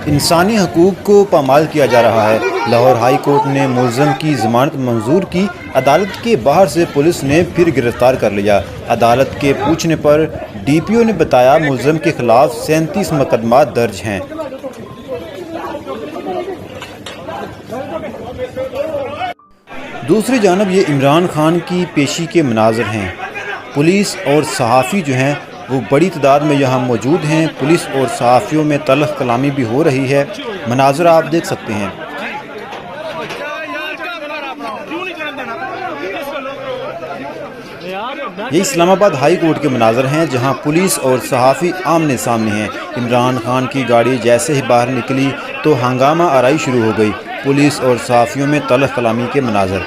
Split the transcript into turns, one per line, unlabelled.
इंसानी हकूक़ को पामाल किया जा रहा है। लाहौर हाई कोर्ट ने मुलज़म की ज़मानत मंजूर की। अदालत के बाहर से पुलिस ने फिर गिरफ्तार कर लिया। अदालत के पूछने पर DPO ने बताया मुलज़म के खिलाफ 37 मुकदमा दर्ज हैं। दूसरी जानब ये इमरान खान की पेशी के मनाज़र हैं। पुलिस और सहाफ़ी जो हैं वो बड़ी तादाद में यहाँ मौजूद हैं। पुलिस और सहाफ़ियों में तल्ख़ कलामी भी हो रही है। मनाज़र आप देख सकते हैं। ये इस्लामाबाद हाई कोर्ट के मनाज़र हैं जहाँ पुलिस और सहाफ़ी आमने सामने हैं। इमरान खान की गाड़ी जैसे ही बाहर निकली तो हंगामा आराई शुरू हो गई। पुलिस और सहाफ़ियों में तल्ख़ कलामी के मनाज़र।